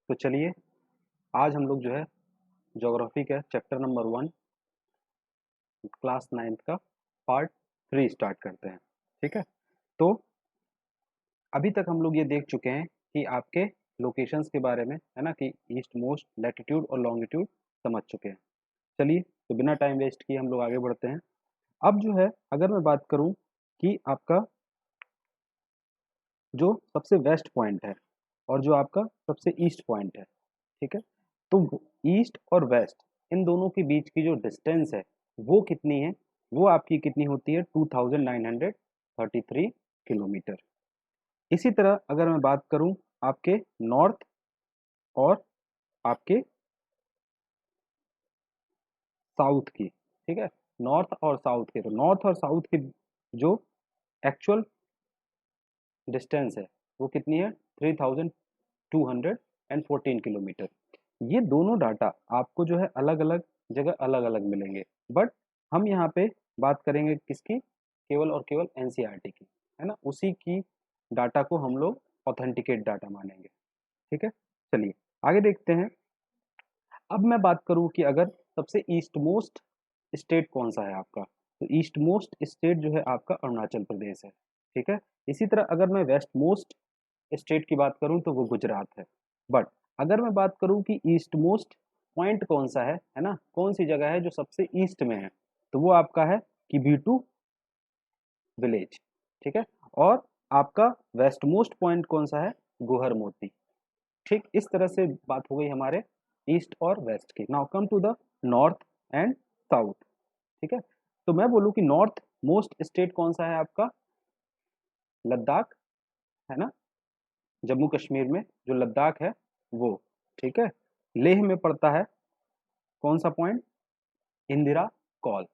तो चलिए आज हम लोग जो है ज्योग्राफी का चैप्टर नंबर 1 क्लास 9th का पार्ट 3 स्टार्ट करते हैं। ठीक है, तो अभी तक हम लोग ये देख चुके हैं कि आपके लोकेशंस के बारे में, है ना, कि ईस्ट मोस्ट, लैटिट्यूड और लॉन्गिट्यूड समझ चुके हैं। चलिए तो बिना टाइम वेस्ट किए हम लोग आगे बढ़ते हैं। अब जो है अगर मैं बात करूं कि आपका जो सबसे वेस्ट पॉइंट है और जो आपका सबसे ईस्ट पॉइंट है, ठीक है, तो ईस्ट और वेस्ट इन दोनों के बीच की जो डिस्टेंस है वो कितनी है, वो आपकी कितनी होती है 2933 किलोमीटर। इसी तरह अगर मैं बात करूं आपके नॉर्थ और आपके साउथ की, ठीक है, नॉर्थ और साउथ के, तो नॉर्थ और साउथ की जो एक्चुअल डिस्टेंस है वो कितनी है 3214 किलोमीटर। ये दोनों डाटा आपको जो है अलग अलग जगह अलग अलग मिलेंगे, बट हम यहाँ पे बात करेंगे किसकी, केवल और केवल एनसीईआरटी की, है ना, उसी की डाटा को हम लोग ऑथेंटिकेट डाटा मानेंगे। ठीक है, चलिए आगे देखते हैं। अब मैं बात करूँ कि अगर सबसे ईस्ट मोस्ट स्टेट कौन सा है आपका, तो ईस्ट मोस्ट स्टेट जो है आपका अरुणाचल प्रदेश है। ठीक है, इसी तरह अगर मैं वेस्ट मोस्ट स्टेट की बात करूं तो वो गुजरात है। बट अगर मैं बात करूं कि ईस्ट मोस्ट पॉइंट कौन सा है ना, कौन सी जगह है जो सबसे ईस्ट में है, तो वो आपका है किबीटू विलेज। ठीक है, और आपका वेस्ट मोस्ट पॉइंट कौन सा है, गुहर मोती। ठीक, इस तरह से बात हो गई हमारे ईस्ट और वेस्ट की। Now come to the north and south. ठीक है, तो मैं बोलूं कि नॉर्थ मोस्ट स्टेट कौन सा है आपका, लद्दाख, है ना, जम्मू कश्मीर में जो लद्दाख है वो। ठीक है, लेह में पड़ता है कौन सा पॉइंट, इंदिरा कॉल,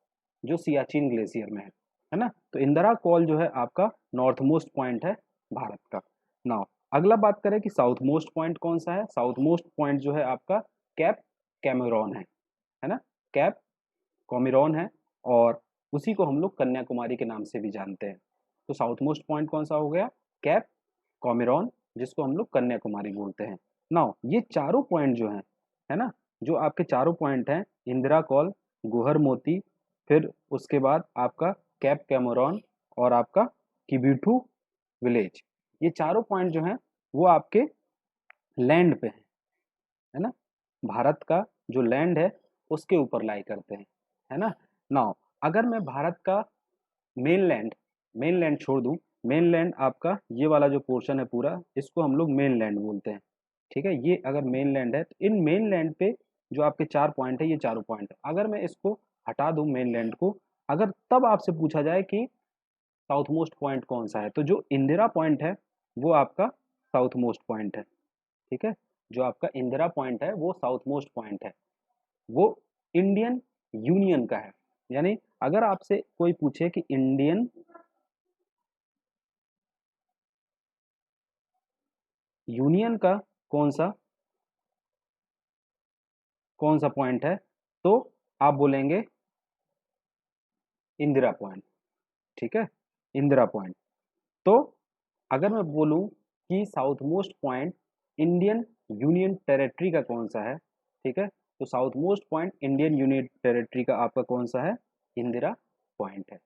जो सियाचिन ग्लेशियर में है ना, तो इंदिरा कॉल जो है आपका नॉर्थ मोस्ट पॉइंट है भारत का। नाउ अगला बात करें कि साउथ मोस्ट पॉइंट कौन सा है, साउथ मोस्ट पॉइंट जो है आपका कैप कैमेरॉन है ना, कैप कॉमिरॉन है, और उसी को हम लोग कन्याकुमारी के नाम से भी जानते हैं। तो साउथ मोस्ट पॉइंट कौन सा हो गया, कैप कॉमिरॉन, जिसको हम लोग कन्याकुमारी बोलते हैं। नाउ ये चारों पॉइंट जो हैं, है ना, जो आपके चारों पॉइंट हैं, इंदिरा कॉल, गुहर मोती, फिर उसके बाद आपका कैप कैमोरॉन और आपका किबीठू विलेज, ये चारों पॉइंट जो हैं वो आपके लैंड पे है ना, भारत का जो लैंड है उसके ऊपर लाई करते हैं, है ना। नाउ अगर मैं भारत का मेनलैंड मेनलैंड छोड़ दूं, मेनलैंड आपका ये वाला जो पोर्शन है पूरा, इसको हम लोग मेनलैंड बोलते हैं। ठीक है, ये अगर मेनलैंड है तो इन मेनलैंड पे जो आपके 4 पॉइंट है, ये चारों पॉइंट है, अगर मैं इसको हटा दूं मेनलैंड को, अगर तब आपसे पूछा जाए कि साउथ मोस्ट पॉइंट कौन सा है, तो जो इंदिरा पॉइंट है वो आपका साउथ मोस्ट पॉइंट है। ठीक है, जो आपका इंदिरा पॉइंट है वो साउथ मोस्ट पॉइंट है, वो इंडियन यूनियन का है। यानी अगर आपसे कोई पूछे कि इंडियन यूनियन का कौन सा कौन सा पॉइंट है, तो आप बोलेंगे इंदिरा पॉइंट। ठीक है, इंदिरा पॉइंट। तो अगर मैं बोलूं कि south most point Indian union territory का कौन सा है, ठीक है, तो south most point Indian union territory का आपका कौन सा है, इंदिरा पॉइंट है।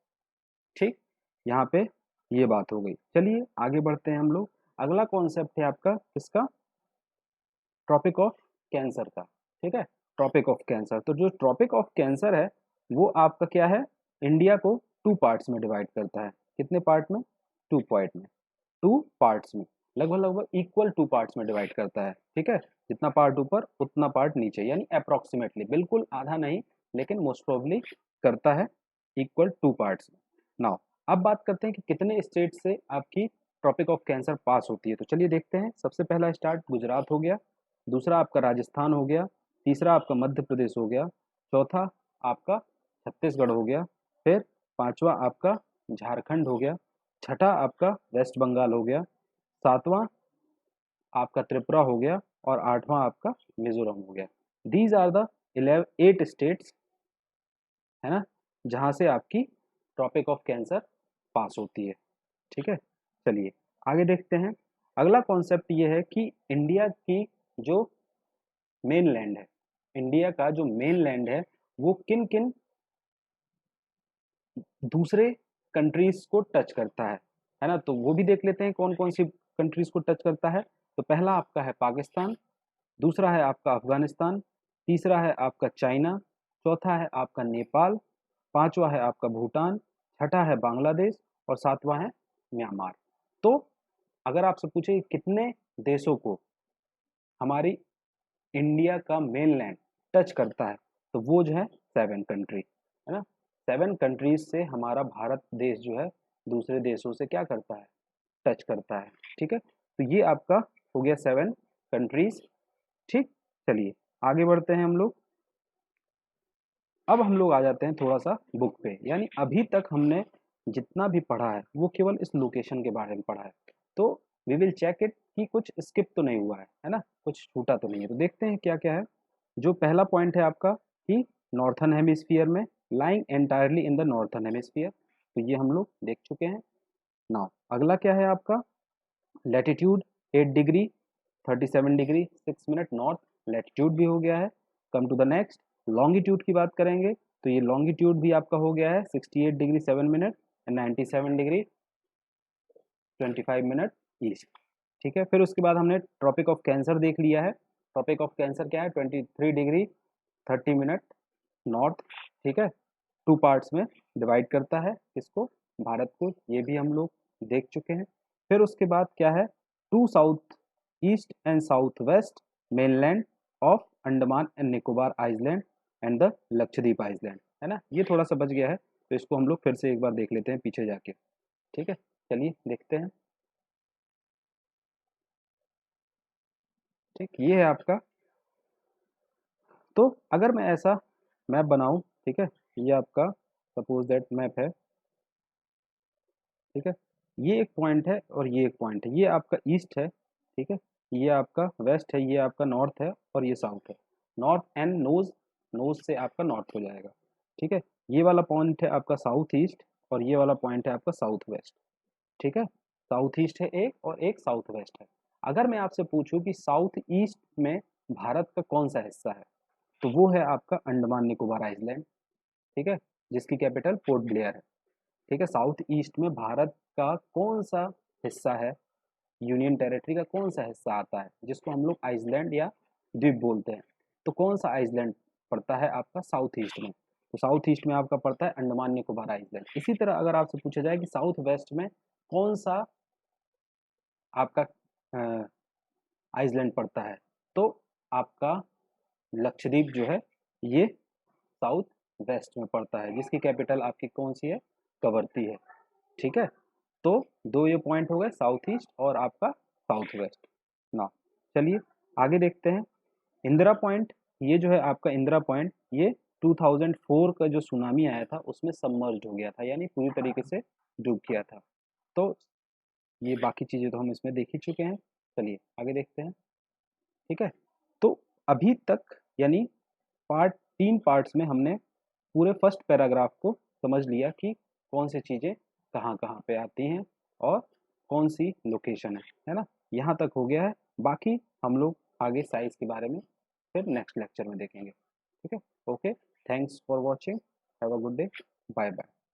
ठीक, यहाँ पे ये बात हो गई। चलिए आगे बढ़ते हैं हम लोग। अगला कॉन्सेप्ट है आपका किसका, ट्रॉपिक ऑफ कैंसर का। ठीक है, ट्रॉपिक ऑफ कैंसर, तो जो ट्रॉपिक ऑफ कैंसर है वो आपका क्या है, इंडिया को 2 पार्ट्स में डिवाइड करता है। कितने पार्ट में, 2 पॉइंट में, 2 पार्ट्स में, लगभग लगभग इक्वल 2 पार्ट्स में डिवाइड करता है। ठीक है, जितना पार्ट ऊपर उतना पार्ट नीचे, यानी अप्रोक्सीमेटली, बिल्कुल आधा नहीं, लेकिन मोस्ट प्रोबेबली करता है इक्वल 2 पार्ट्स में। नाउ अब बात करते हैं कि कितने स्टेट से आपकी ट्रॉपिक ऑफ कैंसर पास होती है, तो चलिए देखते हैं। सबसे पहला स्टार्ट गुजरात हो गया, दूसरा आपका राजस्थान हो गया, तीसरा आपका मध्य प्रदेश हो गया, चौथा आपका छत्तीसगढ़ हो गया, फिर पांचवा आपका झारखंड हो गया, छठा आपका वेस्ट बंगाल हो गया, सातवां आपका त्रिपुरा हो गया, और आठवां आपका मिजोरम हो गया। दीज आर द 8 स्टेट्स, है ना, जहां से आपकी ट्रॉपिक ऑफ कैंसर पास होती है। ठीक है, चलिए आगे देखते हैं। अगला कॉन्सेप्ट ये है कि इंडिया की जो मेन लैंड है, इंडिया का जो मेन लैंड है वो किन किन दूसरे कंट्रीज को टच करता है ना। तो वो भी देख लेते हैं कौन कौन सी कंट्रीज को टच करता है। तो पहला आपका है पाकिस्तान, दूसरा है आपका अफगानिस्तान, तीसरा है आपका चाइना, चौथा है आपका नेपाल, पांचवा है आपका भूटान, छठा है बांग्लादेश और सातवां है म्यांमार। तो अगर आपसे पूछे कितने देशों को हमारी इंडिया का मेनलैंड टच करता है, तो वो जो है 7 कंट्री है ना। 7 कंट्रीज से हमारा भारत देश जो है दूसरे देशों से क्या करता है, टच करता है। ठीक है, तो ये आपका हो गया 7 कंट्रीज। ठीक, चलिए आगे बढ़ते हैं हम लोग। अब हम लोग आ जाते हैं थोड़ा सा बुक पे, यानी अभी तक हमने जितना भी पढ़ा है वो केवल इस लोकेशन के बारे में पढ़ा है। तो वी विल चेक इट कि कुछ स्किप तो नहीं हुआ है ना, कुछ छूटा तो नहीं है। तो देखते हैं क्या क्या है। जो पहला पॉइंट है आपका कि नॉर्थन हेमिस्फीयर में, lying entirely in the northern hemisphere, तो ये हम लोग देख चुके हैं। नाउ अगला क्या है आपका, latitude 8 degree 37 degree 6 minute north, latitude भी हो गया है। Come to the next, longitude की बात करेंगे तो ये लॉन्गिट्यूड भी आपका हो गया है 68 degree 7 minute and 97 degree 25 minute east. ठीक है, फिर उसके बाद हमने ट्रॉपिक ऑफ कैंसर देख लिया है। ट्रॉपिक ऑफ कैंसर क्या है, 23 डिग्री 30 मिनट नॉर्थ। ठीक है, 2 पार्ट्स में डिवाइड करता है इसको, भारत को, ये भी हम लोग देख चुके हैं। फिर उसके बाद क्या है, 2 south east and south west mainland of Andaman and Nicobar island and the Lakshadweep island, है ना। ये थोड़ा सा बच गया है, तो इसको हम लोग फिर से एक बार देख लेते हैं पीछे जाके। ठीक है, चलिए देखते हैं। ठीक, ये है आपका। तो अगर मैं ऐसा मैप बनाऊं, ठीक है, ये आपका सपोज दैट मैप है। ठीक है, ये एक पॉइंट है और ये एक पॉइंट है, ये आपका ईस्ट है। ठीक है, ये आपका वेस्ट है, ये आपका नॉर्थ है और ये साउथ है। नॉर्थ एंड नोज, नोज से आपका नॉर्थ हो जाएगा। ठीक है, ये वाला पॉइंट है आपका साउथ ईस्ट और ये वाला पॉइंट है आपका साउथ वेस्ट। ठीक है, साउथ ईस्ट है एक और एक साउथ वेस्ट है। अगर मैं आपसे पूछूं कि साउथ ईस्ट में भारत का कौन सा हिस्सा है, तो वो है आपका अंडमान निकोबार आइलैंड। ठीक है, जिसकी कैपिटल पोर्ट ब्लेयर है। ठीक है, साउथ ईस्ट में भारत का कौन सा हिस्सा है, यूनियन टेरिटरी का कौन सा हिस्सा आता है जिसको हम लोग आइसलैंड या द्वीप बोलते हैं। तो कौन सा आइसलैंड पड़ता है आपका साउथ ईस्ट में, तो साउथ ईस्ट में आपका पड़ता है अंडमान निकोबार आइसलैंड। इसी तरह अगर आपसे पूछा जाए कि साउथ वेस्ट में कौन सा आपका आइसलैंड पड़ता है, तो आपका लक्षद्वीप जो है ये साउथ वेस्ट में पड़ता है, जिसकी कैपिटल आपकी कौन सी है, कवरती है। ठीक है, तो दो ये पॉइंट हो गए, साउथ ईस्ट और आपका साउथ वेस्ट। ना चलिए आगे देखते हैं। इंदिरा पॉइंट, ये जो है आपका इंदिरा पॉइंट, ये 2004 का जो सुनामी आया था उसमें सबमर्ज हो गया था, यानी पूरी तरीके से डूब गया था। तो ये बाकी चीज़ें तो हम इसमें देख ही चुके हैं। चलिए आगे देखते हैं। ठीक है, तो अभी तक यानी 3 पार्ट्स में हमने पूरे फर्स्ट पैराग्राफ को समझ लिया कि कौन सी चीज़ें कहाँ कहाँ पे आती हैं और कौन सी लोकेशन है ना। यहाँ तक हो गया है, बाकी हम लोग आगे साइज के बारे में फिर नेक्स्ट लेक्चर में देखेंगे। ठीक है, okay, thanks for watching, have a good day, bye bye.